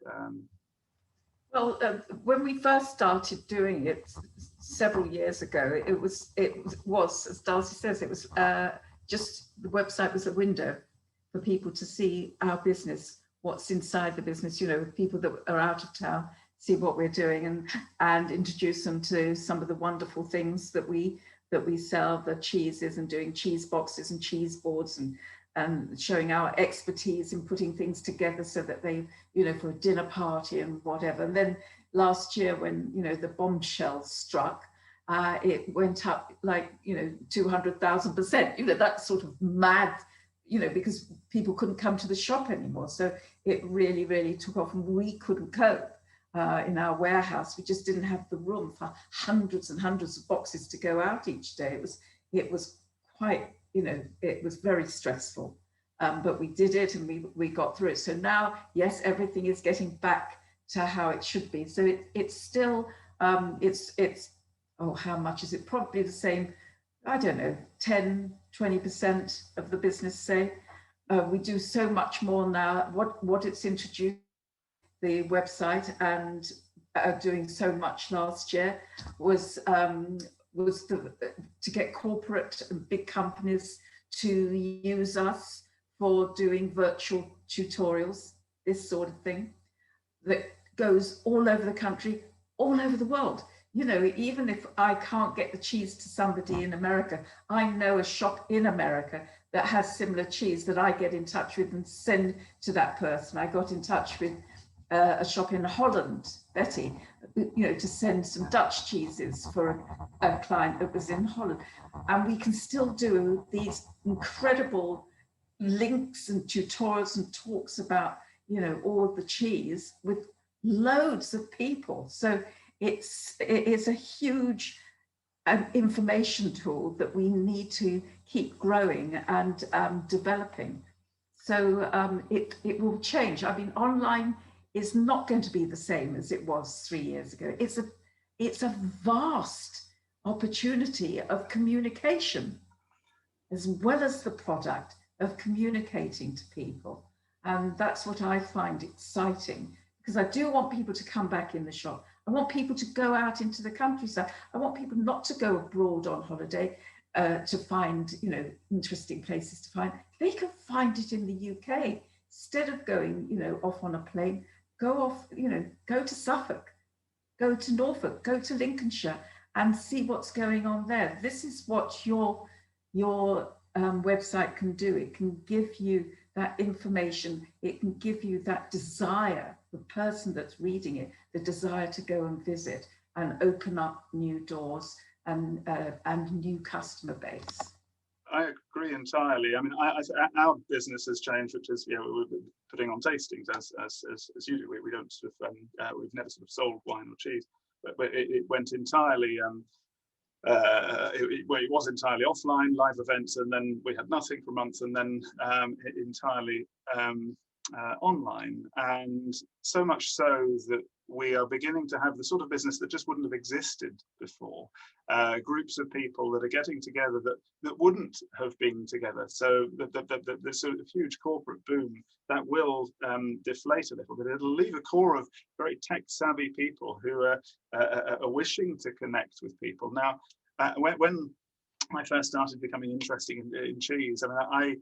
Well, when we first started doing it several years ago, it was, as Dulcie says, it was just, the website was a window for people to see our business, what's inside the business, you know, people that are out of town, see what we're doing, and introduce them to some of the wonderful things that we sell, the cheeses, and doing cheese boxes and cheese boards, and showing our expertise in putting things together so that they, you know, for a dinner party and whatever. And then last year, when, you know, the bombshell struck, it went up like, you know, 200,000%, you know, that sort of mad, you know, because people couldn't come to the shop anymore. So it really, really took off, and we couldn't cope. In our warehouse, we just didn't have the room for hundreds and hundreds of boxes to go out each day. It was quite, you know, it was very stressful, but we did it, and we got through it. So now, yes, everything is getting back to how it should be. So it's still, oh, how much is it? Probably the same, I don't know, 10, 20% of the business, say. We do so much more now. What it's introduced, the website, and doing so much last year was to get corporate and big companies to use us for doing virtual tutorials, this sort of thing, that goes all over the country, all over the world. You know, even if I can't get the cheese to somebody in America, I know a shop in America that has similar cheese that I get in touch with and send to that person. I got in touch with a shop in Holland, Betty, you know, to send some Dutch cheeses for a client that was in Holland. And we can still do these incredible links and tutorials and talks about, you know, all of the cheese with loads of people. So it's a huge information tool that we need to keep growing and developing. So it will change. I mean, online is not going to be the same as it was 3 years ago. It's a vast opportunity of communication, as well as the product of communicating to people. And that's what I find exciting, because I do want people to come back in the shop. I want people to go out into the countryside. I want people not to go abroad on holiday to find, you know, interesting places to find. They can find it in the UK instead of going, you know, off on a plane. Go off, you know, go to Suffolk, go to Norfolk, go to Lincolnshire, and see what's going on there. This is what your website can do. It can give you that information. It can give you that desire, the person that's reading it, the desire to go and visit and open up new doors and new customer base. I agree entirely. I mean, our business has changed, which is, you know, we're putting on tastings as you do. We don't sort of, we've never sort of sold wine or cheese, but it went entirely, it was entirely offline, live events, and then we had nothing for months, and then entirely online. And so much so that we are beginning to have the sort of business that just wouldn't have existed before. Groups of people that are getting together that wouldn't have been together. So the sort of huge corporate boom that will deflate a little bit. It'll leave a core of very tech-savvy people who are wishing to connect with people. Now, when I first started becoming interested in cheese, I mean,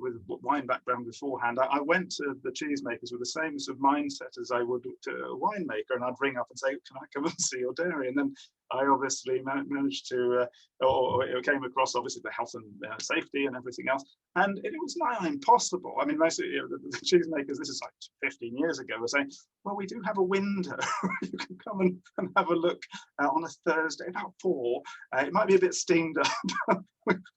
with wine background beforehand, I went to the cheesemakers with the same sort of mindset as I would to a winemaker, and I'd ring up and say, "Can I come and see your dairy?" And then I obviously managed to, or it came across obviously the health and safety and everything else, and it was nigh impossible. I mean, most of the cheesemakers, this is like 15 years ago, were saying, "Well, we do have a window. You can come and have a look on a Thursday about 4. It might be a bit steamed up.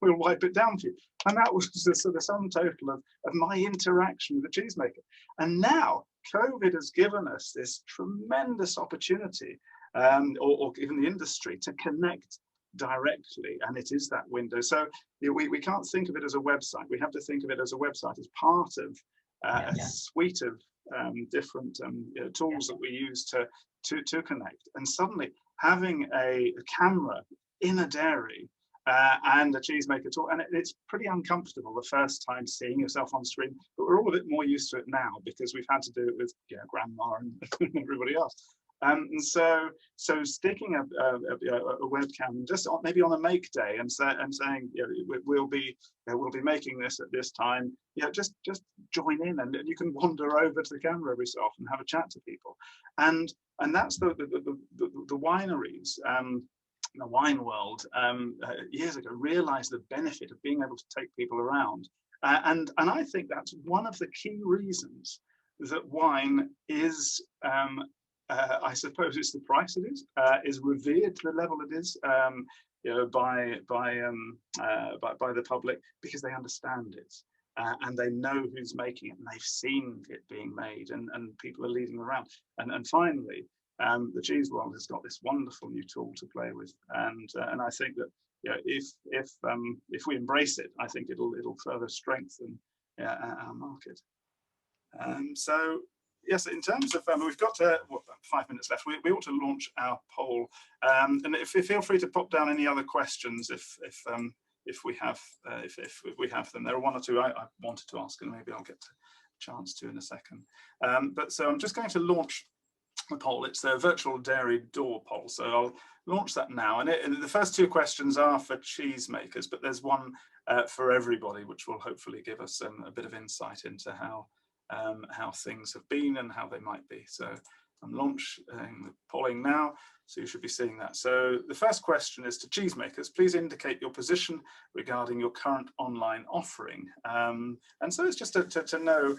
We'll wipe it down for you." And that was the sort of sum total of my interaction with the cheesemaker. And now COVID has given us this tremendous opportunity, or even the industry, to connect directly, and it is that window. So we can't think of it as a website. We have to think of it as a website as part of a suite of different tools that we use to connect. And suddenly having a camera in a dairy and a cheesemaker talk, and it's pretty uncomfortable the first time seeing yourself on screen, but we're all a bit more used to it now because we've had to do it with grandma and everybody else. And so sticking a webcam just maybe on a make day and saying, we'll be making this at this time. Just join in, and you can wander over to the camera every so often and have a chat to people. And that's the wineries. The wine world years ago realized the benefit of being able to take people around, and I think that's one of the key reasons that wine is, I suppose it's the price it is revered to the level it is, by the public, because they understand it. And they know who's making it, and they've seen it being made, and people are leading around. And finally, the cheese world has got this wonderful new tool to play with, and I think that if we embrace it, I think it'll further strengthen our market. So yes, in terms of we've got about 5 minutes left. We ought to launch our poll, and if feel free to pop down any other questions if we have them. There are one or two I wanted to ask, and maybe I'll get a chance to in a second. But so I'm just going to launch the poll. It's a virtual dairy door poll, so I'll launch that now. And the first two questions are for cheesemakers, but there's one for everybody, which will hopefully give us a bit of insight into how things have been and how they might be. So I'm launching the polling now, so you should be seeing that. So the first question is to cheesemakers. Please indicate your position regarding your current online offering. And so it's just to know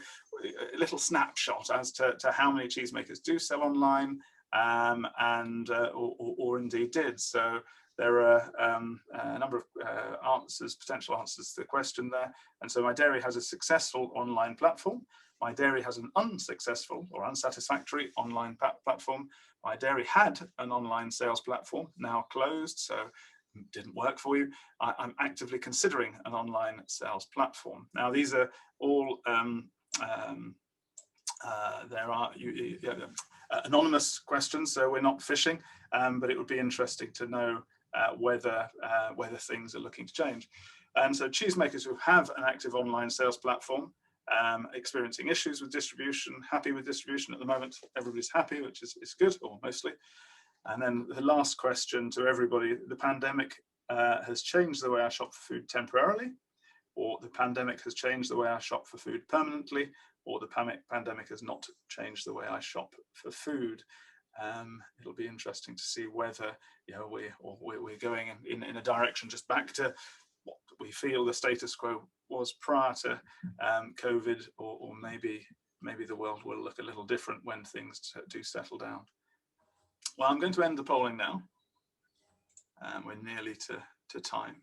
a little snapshot as to how many cheesemakers do sell online, or indeed did. So there are a number of potential answers to the question there. And so my dairy has a successful online platform. My dairy has an unsuccessful or unsatisfactory online platform. My dairy had an online sales platform, now closed, so didn't work for you. I'm actively considering an online sales platform. Now, these are all there are anonymous questions, so we're not phishing, but it would be interesting to know whether things are looking to change. And so cheesemakers who have an active online sales platform, experiencing issues with distribution, happy with distribution at the moment. Everybody's happy, which is good, or mostly. And then the last question to everybody: the pandemic has changed the way I shop for food temporarily, or the pandemic has changed the way I shop for food permanently, or the pandemic has not changed the way I shop for food. It'll be interesting to see whether we're going in a direction just back to what we feel the status quo was prior to COVID, or maybe the world will look a little different when things do settle down. Well, I'm going to end the polling now. We're nearly to time.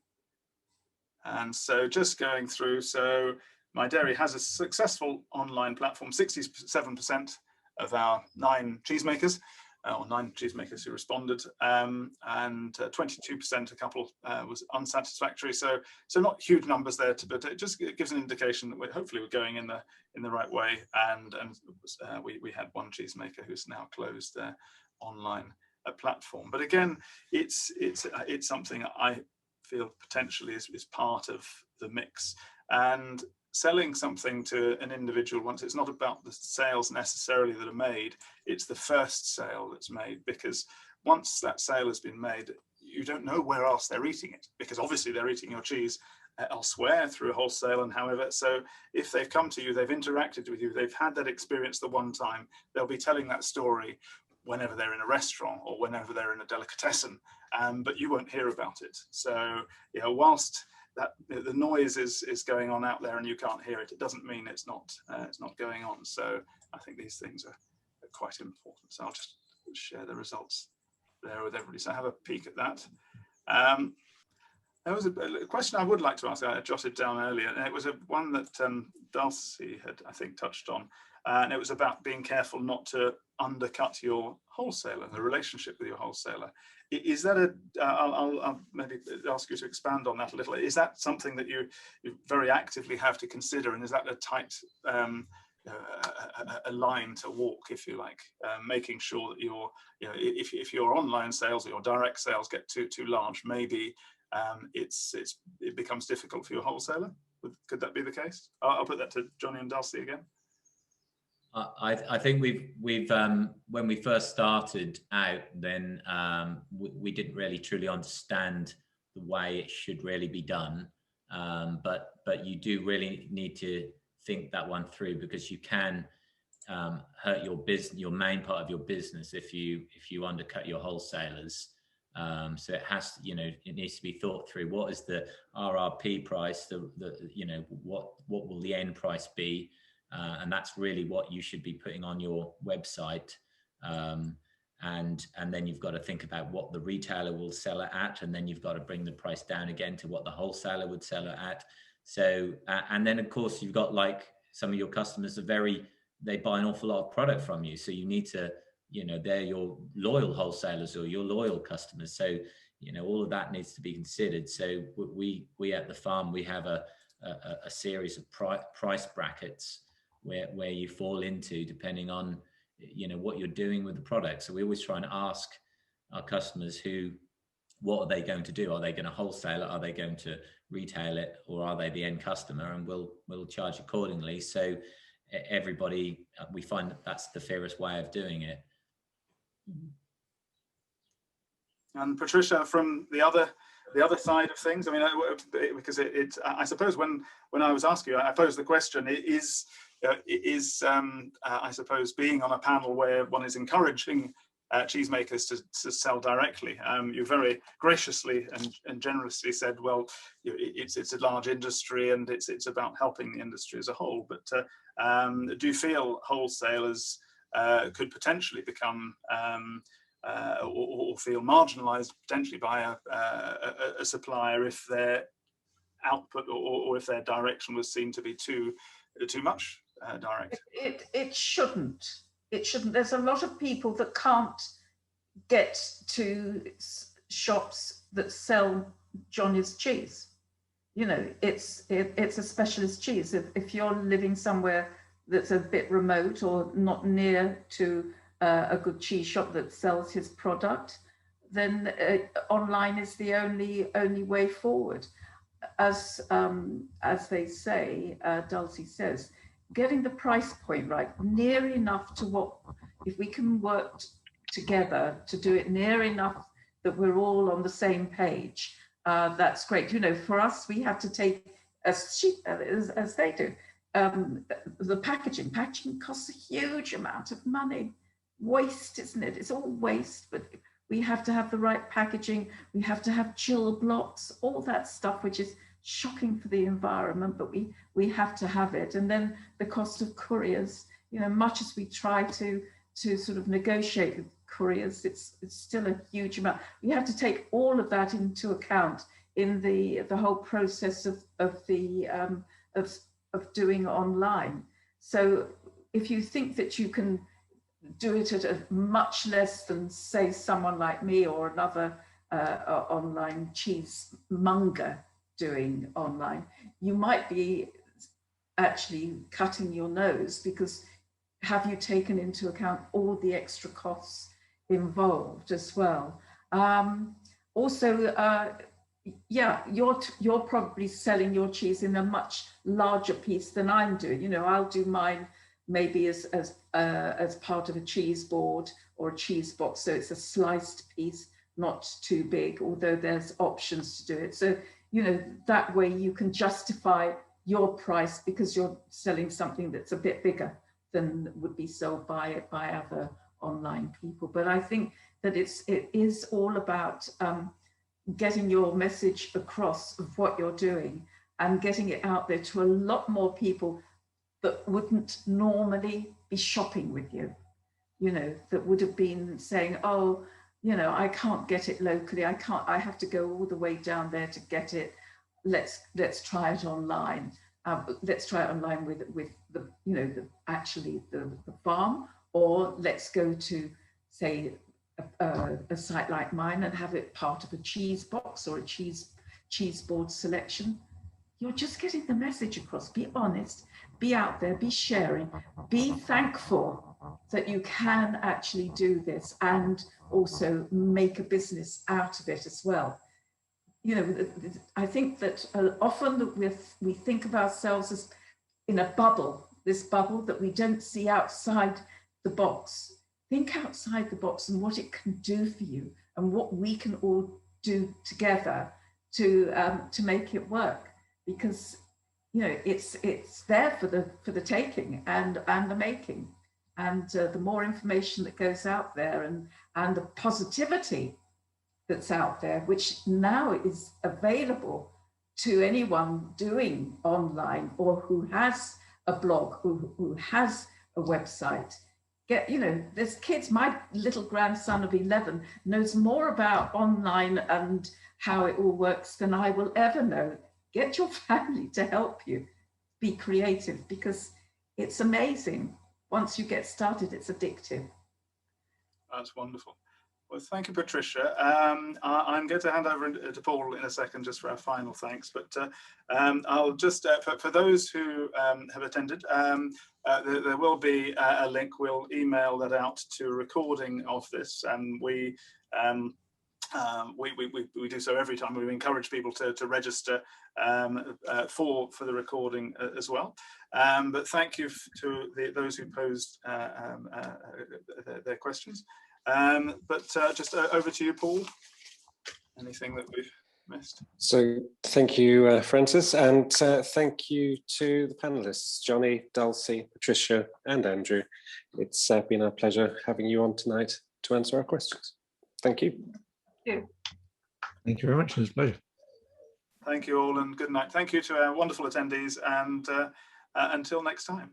And so just going through, so my dairy has a successful online platform. 67% of our 9 cheesemakers, or 9 cheesemakers who responded, and 22%, a couple, was unsatisfactory. So not huge numbers there, but it just gives an indication that hopefully we're going in the right way. And we had one cheesemaker who's now closed their online platform. But again, it's something I feel potentially is part of the mix. And selling something to an individual, once, it's not about the sales necessarily that are made, it's the first sale that's made, because once that sale has been made, you don't know where else they're eating it, because obviously they're eating your cheese elsewhere through wholesale and however. So if they've come to you, they've interacted with you, they've had that experience the one time, they'll be telling that story whenever they're in a restaurant or whenever they're in a delicatessen, but you won't hear about it. So whilst that the noise is going on out there and you can't hear it, it doesn't mean it's not going on. So I think these things are quite important. So I'll just share the results there with everybody. So have a peek at that. There was a question I would like to ask. I jotted down earlier, and it was one that Dulcie had, I think, touched on, and it was about being careful not to undercut your wholesaler, the relationship with your wholesaler. Is that I'll maybe ask you to expand on that a little. Is that something that you very actively have to consider, and is that a tight a line to walk, if you like, making sure that your, if your online sales or your direct sales get too large, maybe it becomes difficult for your wholesaler. Could that be the case? I'll put that to Jonny and Dulcie again. I think we've when we first started out, then we didn't really truly understand the way it should really be done. But you do really need to think that one through, because you can hurt your business, your main part of your business, if you undercut your wholesalers. So it has, it needs to be thought through. What is the RRP price? What will the end price be? And that's really what you should be putting on your website. And then you've got to think about what the retailer will sell it at, and then you've got to bring the price down again to what the wholesaler would sell it at. So, and then of course you've got, like, some of your customers they buy an awful lot of product from you. So you need to, they're your loyal wholesalers or your loyal customers. So, all of that needs to be considered. So we at the farm, we have a series of price brackets where you fall into, depending on, what you're doing with the product. So we always try and ask our customers what are they going to do? Are they going to wholesale it? Are they going to retail it? Or are they the end customer? And we'll charge accordingly. So everybody, we find that's the fairest way of doing it. And Patricia, from the other side of things, I mean, because I suppose when I was asking you, I posed the question: is I suppose being on a panel where one is encouraging cheesemakers to sell directly, you very graciously and generously said, well, it's a large industry and it's about helping the industry as a whole. But do you feel wholesalers could potentially become or feel marginalised potentially by a supplier if their output or if their direction was seen to be too much direct? It shouldn't. It shouldn't. There's a lot of people that can't get to shops that sell Jonny's cheese. It's a specialist cheese. If you're living somewhere that's a bit remote or not near to a good cheese shop that sells his product, then online is the only way forward. As they say, Dulcie says, getting the price point right, near enough to what, if we can work together to do it near enough that we're all on the same page, that's great. For us, we have to take as cheap as they do. The packaging costs a huge amount of money. Waste, isn't it? It's all waste, but we have to have the right packaging. We have to have chill blocks, all that stuff, which is shocking for the environment, but we have to have it. And then the cost of couriers, much as we try to sort of negotiate with couriers, it's still a huge amount. We have to take all of that into account in the whole process of doing online. So if you think that you can do it at a much less than, say, someone like me or another online cheesemonger doing online, you might be actually cutting your nose, because have you taken into account all the extra costs involved as well? You're probably selling your cheese in a much larger piece than I'm doing. I'll do mine maybe as part of a cheese board or a cheese box, so it's a sliced piece, not too big, although there's options to do it. So that way you can justify your price because you're selling something that's a bit bigger than would be sold by other online people. But I think that it is all about getting your message across of what you're doing and getting it out there to a lot more people that wouldn't normally be shopping with you, that would have been saying, oh, I can't get it locally. I have to go all the way down there to get it. Let's try it online. Let's try it online with the the farm, or let's go to, say, a site like mine and have it part of a cheese box or a cheese board selection. you're just getting the message across. Be honest, be out there, be sharing, be thankful that you can actually do this and also make a business out of it as well. You know, I think that often that we think of ourselves as in a bubble, this bubble that we don't see outside the box. Think outside the box and what it can do for you and what we can all do together to make it work. Because, you know, it's there for the taking and the making. And the more information that goes out there and the positivity that's out there, which now is available to anyone doing online or who has a blog, who has a website. You know, there's kids, my little grandson of 11 knows more about online and how it all works than I will ever know. Get your family to help you be creative, because it's amazing. Once you get started, it's addictive. That's wonderful. Well, thank you, Patricia. I'm going to hand over to Paul in a second just for our final thanks, but I'll just, for those who have attended, there will be a link. We'll email that out to a recording of this, and we do so every time. We encourage people to register for the recording as well. But thank you to those who posed their questions. But just over to you, Paul. Anything that we've missed? So thank you, Francis, and thank you to the panelists, Jonny, Dulcie, Patricia, and Andrew. It's been a pleasure having you on tonight to answer our questions. Thank you. Thank you very much. It was a pleasure. Thank you all, and good night. Thank you to our wonderful attendees, and until next time.